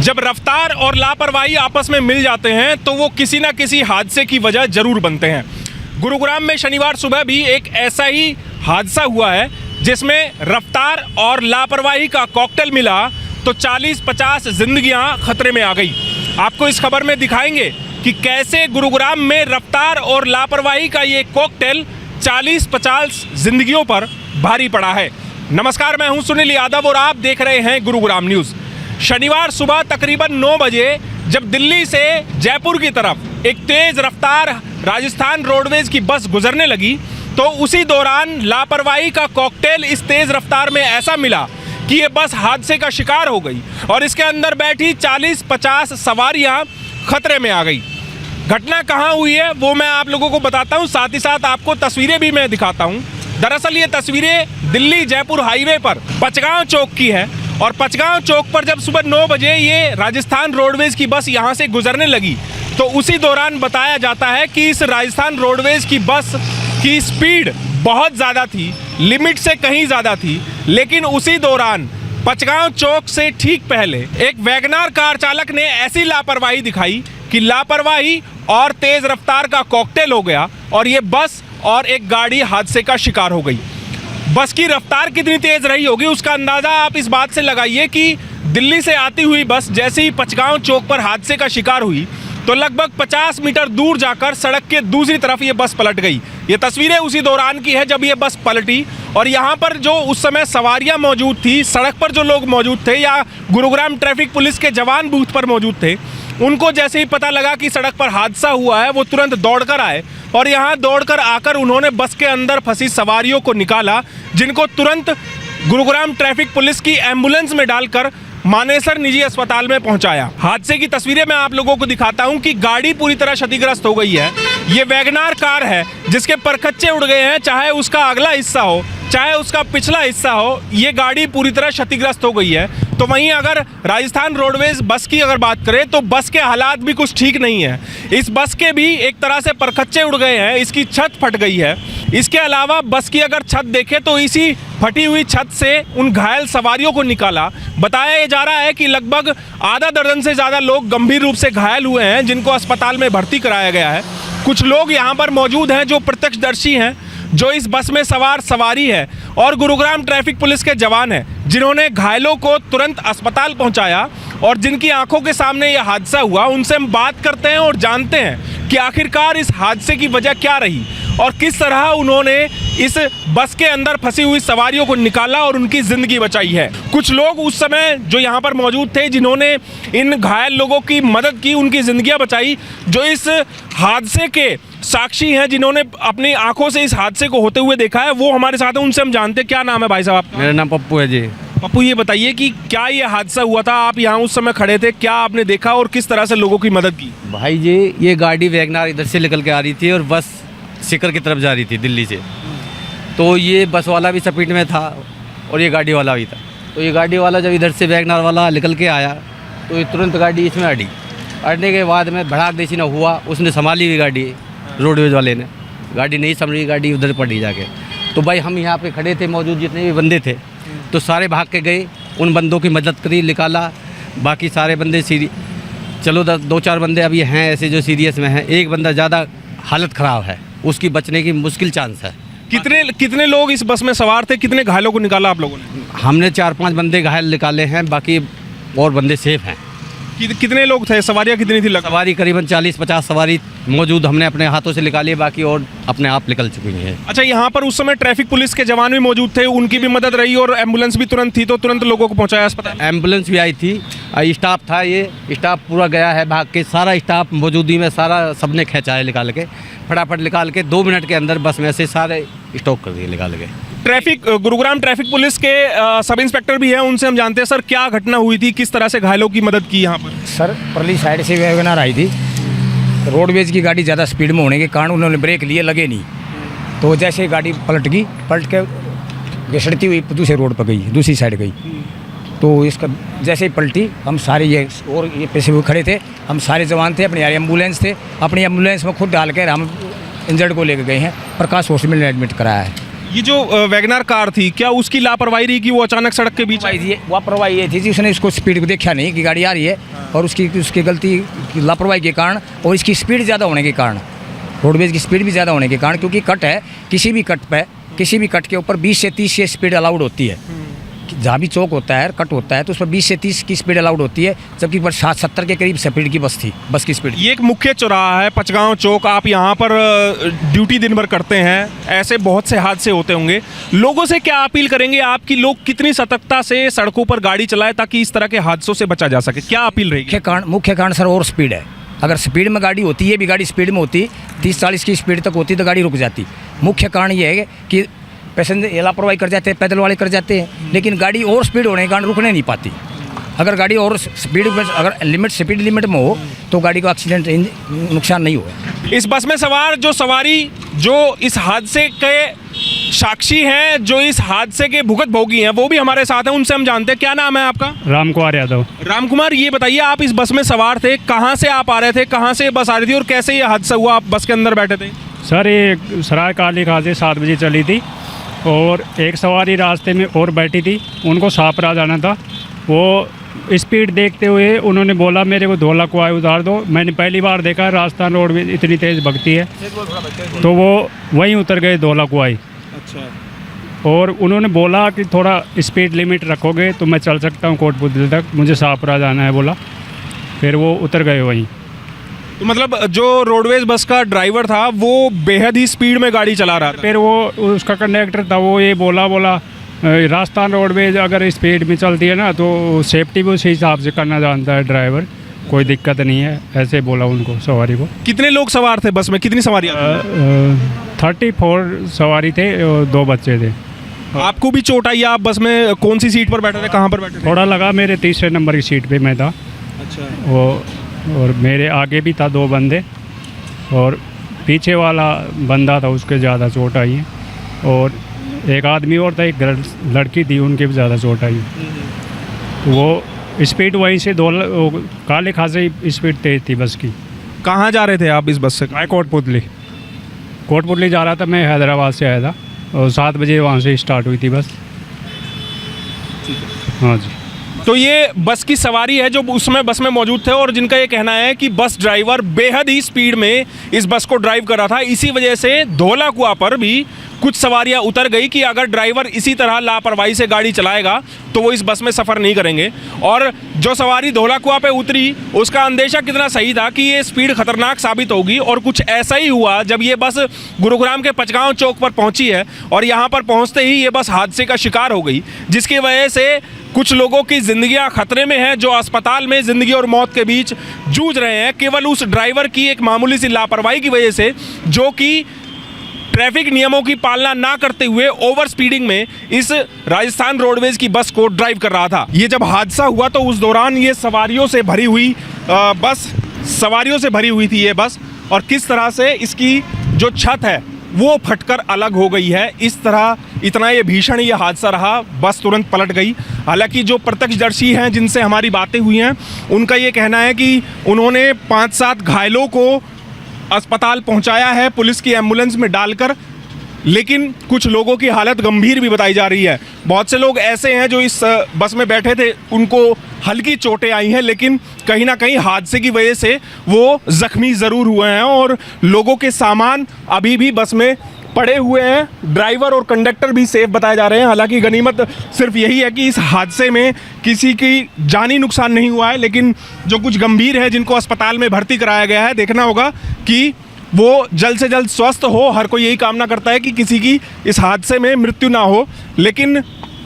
जब रफ्तार और लापरवाही आपस में मिल जाते हैं तो वो किसी ना किसी हादसे की वजह जरूर बनते हैं। गुरुग्राम में शनिवार सुबह भी एक ऐसा ही हादसा हुआ है जिसमें रफ्तार और लापरवाही का कॉकटेल मिला तो 40-50 जिंदगियां खतरे में आ गई। आपको इस खबर में दिखाएंगे कि कैसे गुरुग्राम में रफ्तार और लापरवाही का ये कॉकटेल 40-50 जिंदगियों पर भारी पड़ा है। नमस्कार, मैं हूं सुनील यादव और आप देख रहे हैं गुरुग्राम न्यूज़। शनिवार सुबह तकरीबन 9 बजे जब दिल्ली से जयपुर की तरफ एक तेज रफ्तार राजस्थान रोडवेज की बस गुजरने लगी तो उसी दौरान लापरवाही का कॉकटेल इस तेज रफ्तार में ऐसा मिला कि ये बस हादसे का शिकार हो गई और इसके अंदर बैठी 40-50 सवारियां खतरे में आ गई। घटना कहाँ हुई है वो मैं आप लोगों को बताता हूँ, साथ ही साथ आपको तस्वीरें भी मैं दिखाता हूँ। दरअसल ये तस्वीरें दिल्ली जयपुर हाईवे पर पचगांव चौक की है और पचगांव चौक पर जब सुबह 9 बजे ये राजस्थान रोडवेज की बस यहाँ से गुजरने लगी तो उसी दौरान बताया जाता है कि इस राजस्थान रोडवेज की बस की स्पीड बहुत ज़्यादा थी, लिमिट से कहीं ज़्यादा थी। लेकिन उसी दौरान पचगांव चौक से ठीक पहले एक वैगनार कार चालक ने ऐसी लापरवाही दिखाई कि लापरवाही और तेज़ रफ्तार का कॉकटेल हो गया और ये बस और एक गाड़ी हादसे का शिकार हो गई। बस की रफ्तार कितनी तेज़ रही होगी उसका अंदाज़ा आप इस बात से लगाइए कि दिल्ली से आती हुई बस जैसे ही पचगांव चौक पर हादसे का शिकार हुई तो लगभग 50 मीटर दूर जाकर सड़क के दूसरी तरफ ये बस पलट गई। ये तस्वीरें उसी दौरान की है जब ये बस पलटी और यहाँ पर जो उस समय सवारियाँ मौजूद थी, सड़क पर जो लोग मौजूद थे या गुरुग्राम ट्रैफिक पुलिस के जवान बूथ पर मौजूद थे, उनको जैसे ही पता लगा कि सड़क पर हादसा हुआ है वो तुरंत दौड़कर आए और यहाँ दौड़कर आकर उन्होंने बस के अंदर फंसी सवारियों को निकाला, जिनको तुरंत गुरुग्राम ट्रैफिक पुलिस की एम्बुलेंस में डालकर मानेसर निजी अस्पताल में पहुंचाया। हादसे की तस्वीरें मैं आप लोगों को दिखाता हूं कि गाड़ी पूरी तरह क्षतिग्रस्त हो गई है। ये वैगनार कार है जिसके परखच्चे उड़ गए हैं, चाहे उसका अगला हिस्सा हो चाहे उसका पिछला हिस्सा हो, ये गाड़ी पूरी तरह क्षतिग्रस्त हो गई है। तो वहीं अगर राजस्थान रोडवेज बस की अगर बात करें तो बस के हालात भी कुछ ठीक नहीं है। इस बस के भी एक तरह से परखच्चे उड़ गए हैं, इसकी छत फट गई है। इसके अलावा बस की अगर छत देखें तो इसी फटी हुई छत से उन घायल सवारियों को निकाला। बताया जा रहा है कि लगभग आधा दर्जन से ज़्यादा लोग गंभीर रूप से घायल हुए हैं जिनको अस्पताल में भर्ती कराया गया है। कुछ लोग यहाँ पर मौजूद हैं जो प्रत्यक्षदर्शी हैं, जो इस बस में सवार सवारी है और गुरुग्राम ट्रैफिक पुलिस के जवान हैं जिन्होंने घायलों को तुरंत अस्पताल पहुंचाया और जिनकी आंखों के सामने यह हादसा हुआ उनसे हम बात करते हैं और जानते हैं कि आखिरकार इस हादसे की वजह क्या रही और किस तरह उन्होंने इस बस के अंदर फंसी हुई सवारियों को निकाला और उनकी ज़िंदगी बचाई है। कुछ लोग उस समय जो यहाँ पर मौजूद थे जिन्होंने इन घायल लोगों की मदद की, उनकी ज़िंदगियाँ बचाई, जो इस हादसे के साक्षी हैं, जिन्होंने अपनी आंखों से इस हादसे को होते हुए देखा है, वो हमारे साथ हैं। उनसे हम जानते हैं। क्या नाम है भाई साहब आपका? मेरा नाम पप्पू है जी। पप्पू, ये बताइए कि क्या ये हादसा हुआ था, आप यहाँ उस समय खड़े थे, क्या आपने देखा और किस तरह से लोगों की मदद की? भाई जी, ये गाड़ी वैगनार इधर से निकल के आ रही थी और बस सीकर की तरफ जा रही थी दिल्ली से। तो ये बस वाला भी स्पीड में था और ये गाड़ी वाला भी था। तो ये गाड़ी वाला जब इधर से वैगनार वाला निकल के आया तो ये तुरंत गाड़ी इसमें अड़ी। अड़ने के बाद में भड़ाक देसी ना हुआ, उसने संभाली हुई गाड़ी, रोडवेज वाले ने गाड़ी नहीं संभली, गाड़ी उधर पड़ी जाके। तो भाई हम यहाँ पे खड़े थे, मौजूद जितने भी बंदे थे तो सारे भाग के गए, उन बंदों की मदद करी, निकाला। बाकी सारे बंदे चलो 2-4 बंदे अभी हैं ऐसे जो सीरियस में हैं, एक बंदा ज़्यादा हालत ख़राब है, उसकी बचने की मुश्किल चांस है। कितने लोग इस बस में सवार थे, कितने घायलों को निकाला आप लोगों ने? हमने 4-5 बंदे घायल निकाले हैं, बाकी और बंदे सेफ हैं। कितने लोग थे, सवारियाँ कितनी थी? सवारी करीबन 40-50 सवारी मौजूद, हमने अपने हाथों से निकाली, बाकी और अपने आप निकल चुकी हैं। अच्छा, यहाँ पर उस समय ट्रैफिक पुलिस के जवान भी मौजूद थे, उनकी भी मदद रही और एम्बुलेंस भी तुरंत थी तो तुरंत लोगों को पहुँचाया अस्पताल? एम्बुलेंस भी आई थी, स्टाफ था, ये स्टाफ पूरा गया है भाग के, सारा स्टाफ मौजूदगी में सारा सबने खींचा है निकाल के, फटाफट निकाल के 2 मिनट के अंदर बस में से सारे स्टॉक कर दिए निकाल के। गुरुग्राम ट्रैफिक पुलिस के सब इंस्पेक्टर भी हैं, उनसे हम जानते हैं। सर, क्या घटना हुई थी, किस तरह से घायलों की मदद की यहाँ पर? सर, परली साइड से वैगनार आई थी, रोडवेज की गाड़ी ज़्यादा स्पीड में होने के कारण उन्होंने ब्रेक लिए, लगे नहीं, तो जैसे गाड़ी पलट के घसड़ती हुई दूसरे रोड पर गई, दूसरी साइड गई। तो इसका जैसे ही पलटी, हम सारे ये पैसे हुए खड़े थे, हम सारे जवान थे, अपनी एम्बुलेंस थे, अपनी एम्बुलेंस में खुद डाल कर हम इंजर्ड को लेकर गए हैं, प्रकाश हॉस्पिटल में एडमिट कराया है। ये जो वैगनार कार थी, क्या उसकी लापरवाही रही कि वो अचानक सड़क के बीच? लापरवाही ये थी जी, उसने इसको स्पीड को देखा नहीं कि गाड़ी आ रही है, और उसकी गलती लापरवाही के कारण और इसकी स्पीड ज़्यादा होने के कारण, रोडवेज की स्पीड भी ज़्यादा होने के कारण, क्योंकि कट है, किसी भी कट के ऊपर 20 से 30 की स्पीड अलाउड होती है। जहाँ भी चौक होता है, कट होता है, तो उस पर 20 से 30 की स्पीड अलाउड होती है, जबकि 60-70 के करीब स्पीड की बस थी, बस की स्पीड। ये एक मुख्य चौराहा है पचगांव चौक, आप यहाँ पर ड्यूटी दिन भर करते हैं, ऐसे बहुत से हादसे होते होंगे। लोगों से क्या अपील करेंगे आप कि लोग कितनी सतर्कता से सड़कों पर गाड़ी चलाएं ताकि इस तरह के हादसों से बचा जा सके? क्या अपील रहेगी? मुख्य कारण सर और स्पीड है। अगर स्पीड में गाड़ी होती, ये भी गाड़ी स्पीड में होती, 30-40 की स्पीड तक होती तो गाड़ी रुक जाती। मुख्य कारण ये है कि पैसेंजर लापरवाही कर जाते हैं, पैदल वाले कर जाते हैं, लेकिन गाड़ी और स्पीड होने के कारण रुकने नहीं पाती। अगर गाड़ी और स्पीड में, अगर स्पीड लिमिट में हो तो गाड़ी को एक्सीडेंट नुकसान नहीं होगा। इस बस में सवार जो सवारी जो इस हादसे के साक्षी हैं, जो इस हादसे के भुगत भोगी हैं, वो भी हमारे साथ हैं, उनसे हम जानते हैं। क्या नाम है आपका? राम कुमार यादव। राम कुमार, ये बताइए आप इस बस में सवार थे, कहाँ से आप आ रहे थे, कहाँ से बस आ रही थी और कैसे ये हादसा हुआ? आप बस के अंदर बैठे थे? सर ये सराय काली खासे 7 बजे चली थी और एक सवारी रास्ते में और बैठी थी, उनको शाहपुरा जाना था। वो स्पीड देखते हुए उन्होंने बोला मेरे को धोला कुआई उतार दो। मैंने पहली बार देखा राजस्थान रोड में इतनी तेज़ भगती है, तो वो वहीं उतर गए धोला कुआई। अच्छा। और उन्होंने बोला कि थोड़ा स्पीड लिमिट रखोगे तो मैं चल सकता हूँ कोटपुतली तक, मुझे शाहपुरा जाना है बोला। फिर वो उतर गए वहीं। तो मतलब जो रोडवेज बस का ड्राइवर था वो बेहद ही स्पीड में गाड़ी चला रहा था। फिर वो उसका कंडक्टर था, वो ये बोला राजस्थान रोडवेज अगर स्पीड में चलती है ना तो सेफ्टी भी उसी हिसाब से करना जानता है ड्राइवर, कोई दिक्कत नहीं है, ऐसे बोला उनको सवारी को। कितने लोग सवार थे बस में, कितनी सवारियाँ? 34 सवारी थे और 2 बच्चे थे। आपको भी चोट आई? आप बस में कौन सी सीट पर बैठे थे, कहाँ पर बैठे थे? थोड़ा लगा, मेरे 3रे नंबर की सीट पे मैं था। अच्छा। वो और मेरे आगे भी था 2 बंदे और पीछे वाला बंदा था, उसके ज़्यादा चोट आई है। और एक आदमी और था, एक लड़की थी, उनके भी ज़्यादा चोट आई। वो स्पीड वहीं से काले खासे स्पीड तेज थी बस की। कहाँ जा रहे थे आप इस बस से? मैं कोटपुतली जा रहा था, मैं हैदराबाद से आया था और 7 बजे वहाँ से स्टार्ट हुई थी बस। हाँ जी। तो ये बस की सवारी है जो उसमें बस में मौजूद थे और जिनका ये कहना है कि बस ड्राइवर बेहद ही स्पीड में इस बस को ड्राइव कर रहा था। इसी वजह से धौला कुआं पर भी कुछ सवारियां उतर गई कि अगर ड्राइवर इसी तरह लापरवाही से गाड़ी चलाएगा तो वो इस बस में सफ़र नहीं करेंगे। और जो सवारी धौला कुआं पे उतरी उसका अंदेशा कितना सही था कि ये स्पीड खतरनाक साबित होगी। और कुछ ऐसा ही हुआ जब ये बस गुरुग्राम के पचगांव चौक पर पहुंची है और यहाँ पर पहुँचते ही ये बस हादसे का शिकार हो गई, जिसकी वजह से कुछ लोगों की ज़िंदगियां खतरे में हैं, जो अस्पताल में ज़िंदगी और मौत के बीच जूझ रहे हैं, केवल उस ड्राइवर की एक मामूली सी लापरवाही की वजह से, जो कि ट्रैफिक नियमों की पालना ना करते हुए ओवर स्पीडिंग में इस राजस्थान रोडवेज की बस को ड्राइव कर रहा था। ये जब हादसा हुआ तो उस दौरान ये सवारियों से भरी हुई थी ये बस, और किस तरह से इसकी जो छत है वो फटकर अलग हो गई है। इस तरह इतना ये भीषण ये हादसा रहा, बस तुरंत पलट गई। हालांकि जो प्रत्यक्षदर्शी हैं जिनसे हमारी बातें हुई हैं, उनका ये कहना है कि उन्होंने 5-7 घायलों को अस्पताल पहुंचाया है पुलिस की एम्बुलेंस में डालकर, लेकिन कुछ लोगों की हालत गंभीर भी बताई जा रही है। बहुत से लोग ऐसे हैं जो इस बस में बैठे थे, उनको हल्की चोटें आई हैं, लेकिन कहीं ना कहीं हादसे की वजह से वो जख्मी ज़रूर हुए हैं और लोगों के सामान अभी भी बस में पड़े हुए हैं। ड्राइवर और कंडक्टर भी सेफ बताए जा रहे हैं। हालांकि गनीमत सिर्फ यही है कि इस हादसे में किसी की जानी नुकसान नहीं हुआ है, लेकिन जो कुछ गंभीर है जिनको अस्पताल में भर्ती कराया गया है, देखना होगा कि वो जल्द से जल्द स्वस्थ हो। हर कोई यही कामना करता है कि किसी की इस हादसे में मृत्यु ना हो। लेकिन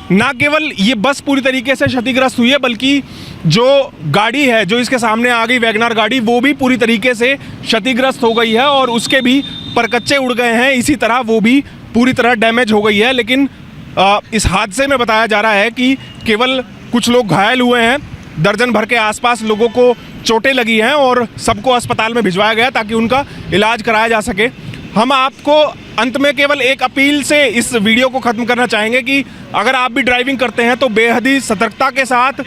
ना केवल ये बस पूरी तरीके से क्षतिग्रस्त हुई है, बल्कि जो गाड़ी है जो इसके सामने आ गई वैगनार गाड़ी, वो भी पूरी तरीके से क्षतिग्रस्त हो गई है और उसके भी परकच्चे उड़ गए हैं। इसी तरह वो भी पूरी तरह डैमेज हो गई है। लेकिन इस हादसे में बताया जा रहा है कि केवल कुछ लोग घायल हुए हैं, दर्जन भर के आसपास लोगों को चोटें लगी हैं और सबको अस्पताल में भिजवाया गया ताकि उनका इलाज कराया जा सके। हम आपको अंत में केवल एक अपील से इस वीडियो को ख़त्म करना चाहेंगे कि अगर आप भी ड्राइविंग करते हैं तो बेहद ही सतर्कता के साथ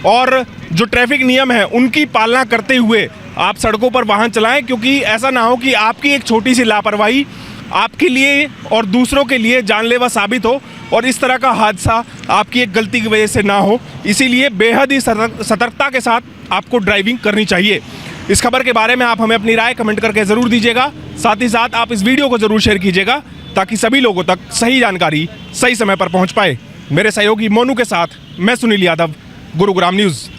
और जो ट्रैफिक नियम है उनकी पालना करते हुए आप सड़कों पर वाहन चलाएं, क्योंकि ऐसा ना हो कि आपकी एक छोटी सी लापरवाही आपके लिए और दूसरों के लिए जानलेवा साबित हो और इस तरह का हादसा आपकी एक गलती की वजह से ना हो। इसीलिए बेहद ही सतर्कता के साथ आपको ड्राइविंग करनी चाहिए। इस खबर के बारे में आप हमें अपनी राय कमेंट करके ज़रूर दीजिएगा। साथ ही साथ आप इस वीडियो को ज़रूर शेयर कीजिएगा ताकि सभी लोगों तक सही जानकारी सही समय पर पहुंच पाए। मेरे सहयोगी मोनू के साथ मैं सुनील यादव, गुरुग्राम न्यूज़।